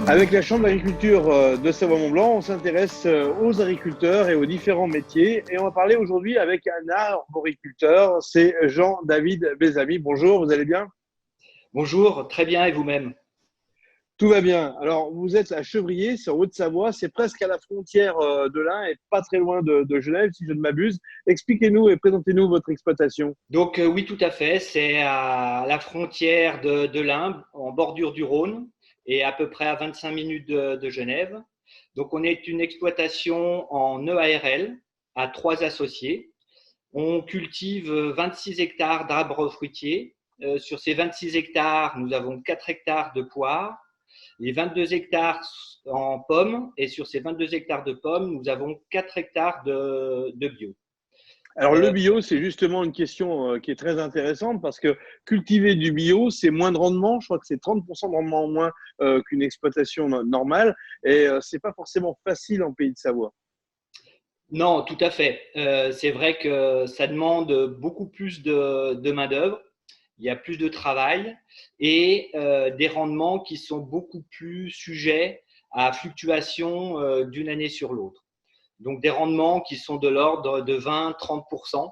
Avec la Chambre d'agriculture de Savoie-Mont-Blanc, on s'intéresse aux agriculteurs et aux différents métiers. Et on va parler aujourd'hui avec un arboriculteur, c'est Jean-David Bézamy. Bonjour, vous allez bien? Bonjour, très bien et vous-même? Tout va bien. Alors, vous êtes à Chevrier, c'est en Haute-Savoie, c'est presque à la frontière de l'Ain et pas très loin de Genève, si je ne m'abuse. Expliquez-nous et présentez-nous votre exploitation. Oui, tout à fait. C'est à la frontière de l'Ain, en bordure du Rhône, et à peu près à 25 minutes de Genève. Donc, on est une exploitation en EARL à 3 associés. On cultive 26 hectares d'arbres fruitiers. Sur ces 26 hectares, nous avons 4 hectares de poires, les 22 hectares en pommes, et sur ces 22 hectares de pommes, nous avons 4 hectares de bio. Alors, le Euh, bio, c'est justement une question qui est très intéressante parce que cultiver du bio, c'est moins de rendement. Je crois que c'est 30% de rendement en moins qu'une exploitation normale. Et c'est pas forcément facile en Pays de Savoie. Non, tout à fait. C'est vrai que ça demande beaucoup plus de main-d'œuvre, il y a plus de travail et des rendements qui sont beaucoup plus sujets à fluctuation d'une année sur l'autre. Donc des rendements qui sont de l'ordre de 20-30%,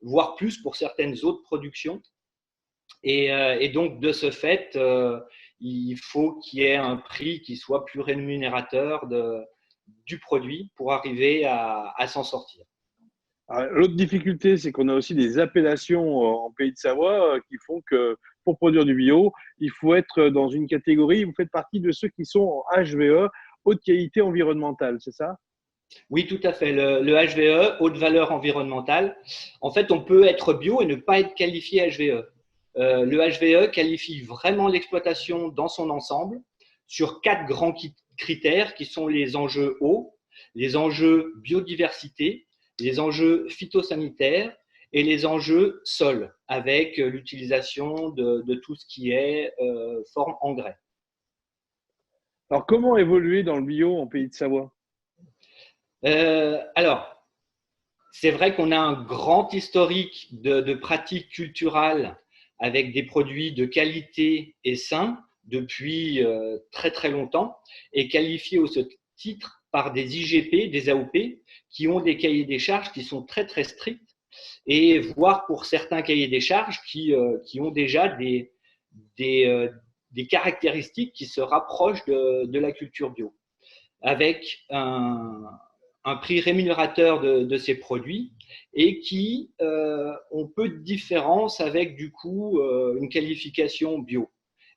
voire plus pour certaines autres productions. Et donc de ce fait, il faut qu'il y ait un prix qui soit plus rémunérateur du produit pour arriver à s'en sortir. L'autre difficulté, c'est qu'on a aussi des appellations en Pays de Savoie qui font que pour produire du bio, il faut être dans une catégorie. Vous faites partie de ceux qui sont en HVE, haute qualité environnementale, c'est ça? Oui, tout à fait. Le HVE, haute valeur environnementale, en fait, on peut être bio et ne pas être qualifié HVE. Le HVE qualifie vraiment l'exploitation dans son ensemble sur 4 grands critères qui sont les enjeux eau, les enjeux biodiversité, les enjeux phytosanitaires et les enjeux sol, avec l'utilisation de tout ce qui est forme engrais. Alors, comment évoluer dans le bio en Pays de Savoie? Alors, c'est vrai qu'on a un grand historique de pratiques culturales avec des produits de qualité et sains depuis très très longtemps et qualifiés au ce titre par des IGP, des AOP, qui ont des cahiers des charges qui sont très très stricts et voire pour certains cahiers des charges qui ont déjà des, euh, des caractéristiques qui se rapprochent de la culture bio, avec un prix rémunérateur de ces produits et qui ont peu de différence avec du coup une qualification bio.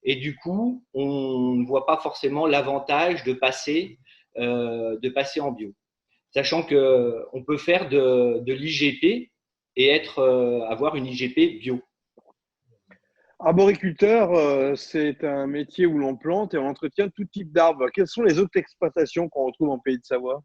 Et du coup, on ne voit pas forcément l'avantage de passer en bio. Sachant qu'on peut faire de l'IGP et avoir une IGP bio. Arboriculteur, c'est un métier où l'on plante et on entretient tout type d'arbres. Quelles sont les autres exploitations qu'on retrouve en Pays de Savoie?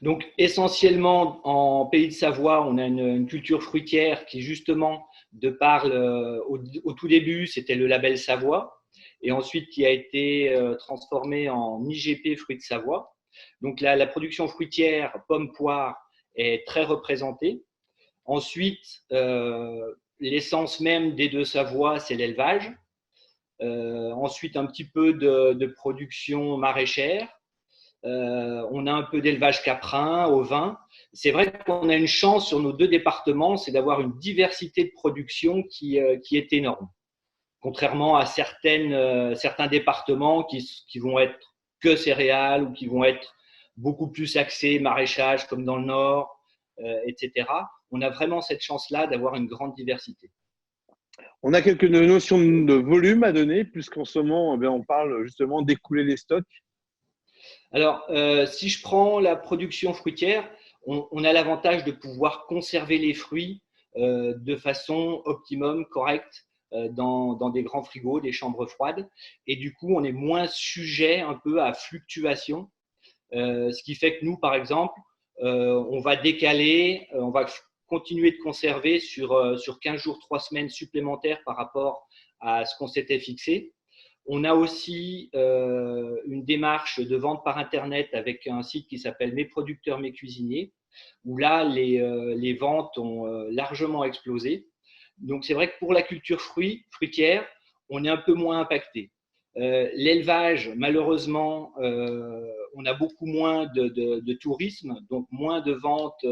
Donc, essentiellement, en Pays de Savoie, on a une culture fruitière qui, justement, de par au tout début, c'était le label Savoie, et ensuite qui a été transformé en IGP Fruits de Savoie. Donc, la production fruitière, pomme, poire, est très représentée. Ensuite, l'essence même des deux Savoies, c'est l'élevage. Ensuite, un petit peu de production maraîchère. On a un peu d'élevage caprin, ovin. C'est vrai qu'on a une chance sur nos 2 départements, c'est d'avoir une diversité de production qui est énorme. Contrairement à certains départements qui vont être que céréales ou qui vont être beaucoup plus axés maraîchage comme dans le nord, etc. On a vraiment cette chance-là d'avoir une grande diversité. On a quelques notions de volume à donner, puisqu'en ce moment, eh bien, on parle justement d'écouler les stocks. Alors, si je prends la production fruitière, on a l'avantage de pouvoir conserver les fruits de façon optimum, correcte, dans des grands frigos, des chambres froides. Et du coup, on est moins sujet un peu à fluctuation. Ce qui fait que nous, par exemple, on va décaler, on va continuer de conserver sur 15 jours, 3 semaines supplémentaires par rapport à ce qu'on s'était fixé. On a aussi une démarche de vente par Internet avec un site qui s'appelle Mes producteurs, mes cuisiniers, où là, les ventes ont largement explosé. Donc, c'est vrai que pour la culture fruitière, on est un peu moins impacté. L'élevage, malheureusement, on a beaucoup moins de tourisme, donc moins de ventes,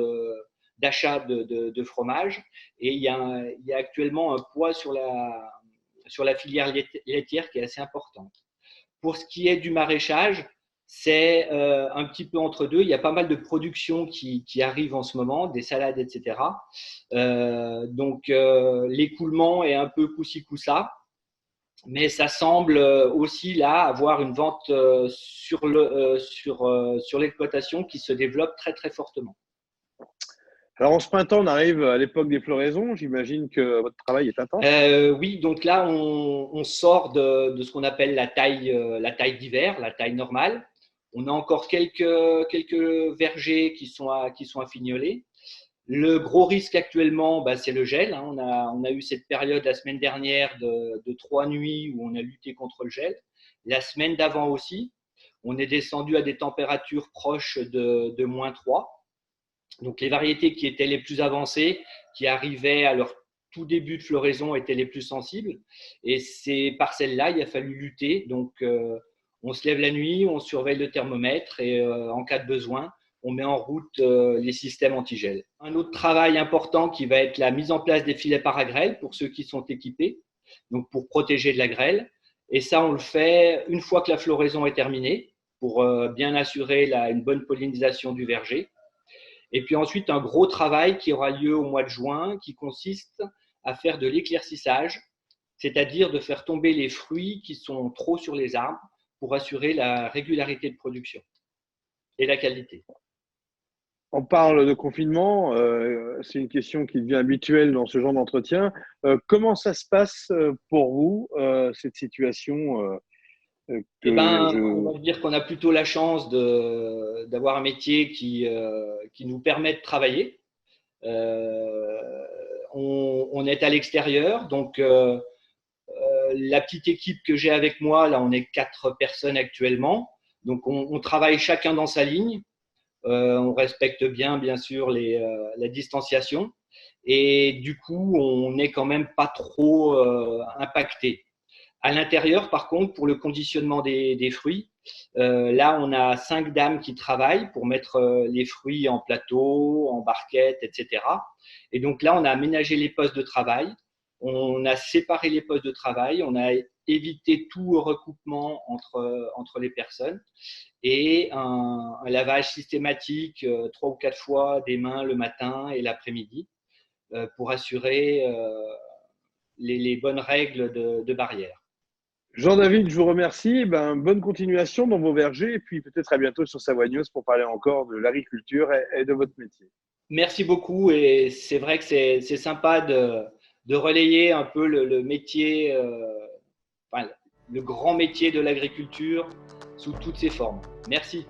d'achat de fromage. Et il y a actuellement un poids sur la filière laitière qui est assez importante. Pour ce qui est du maraîchage, c'est un petit peu entre deux. Il y a pas mal de productions qui arrivent en ce moment, des salades, etc. Donc, l'écoulement est un peu coup-ci, coup-ça. Mais ça semble aussi là avoir une vente sur l'exploitation qui se développe très très fortement. Alors, en ce printemps, on arrive à l'époque des floraisons. J'imagine que votre travail est intense. Oui, donc là on sort de ce qu'on appelle la taille d'hiver, la taille normale. On a encore quelques vergers qui sont à fignoler. Le gros risque actuellement, bah, c'est le gel. Hein. On a eu cette période la semaine dernière de 3 nuits où on a lutté contre le gel. La semaine d'avant aussi, on est descendu à des températures proches de -3. Donc les variétés qui étaient les plus avancées, qui arrivaient à leur tout début de floraison, étaient les plus sensibles. Et c'est par celles-là, il a fallu lutter. Donc on se lève la nuit, on surveille le thermomètre et en cas de besoin, on met en route les systèmes anti-gel. Un autre travail important qui va être la mise en place des filets paragrêle pour ceux qui sont équipés, donc pour protéger de la grêle. Et ça, on le fait une fois que la floraison est terminée pour bien assurer une bonne pollinisation du verger. Et puis ensuite, un gros travail qui aura lieu au mois de juin qui consiste à faire de l'éclaircissage, c'est-à-dire de faire tomber les fruits qui sont trop sur les arbres pour assurer la régularité de production et la qualité. On parle de confinement, c'est une question qui devient habituelle dans ce genre d'entretien. Comment ça se passe pour vous, cette situation Eh que ben, on je... va dire qu'on a plutôt la chance d'avoir un métier qui nous permet de travailler. On est à l'extérieur, donc la petite équipe que j'ai avec moi, là, on est 4 personnes actuellement. Donc, on travaille chacun dans sa ligne. On respecte bien sûr, la distanciation. Et du coup, on n'est quand même pas trop impacté. À l'intérieur, par contre, pour le conditionnement des fruits, là, on a 5 dames qui travaillent pour mettre les fruits en plateau, en barquette, etc. Et donc là, on a aménagé les postes de travail, on a séparé les postes de travail, on a évité tout recoupement entre les personnes et un lavage systématique 3 ou 4 fois des mains le matin et l'après-midi pour assurer les bonnes règles de barrière. Jean-David, je vous remercie. Ben, bonne continuation dans vos vergers et puis peut-être à bientôt sur Savoie News pour parler encore de l'agriculture et de votre métier. Merci beaucoup et c'est vrai que c'est sympa de relayer un peu le métier, enfin, le grand métier de l'agriculture sous toutes ses formes. Merci.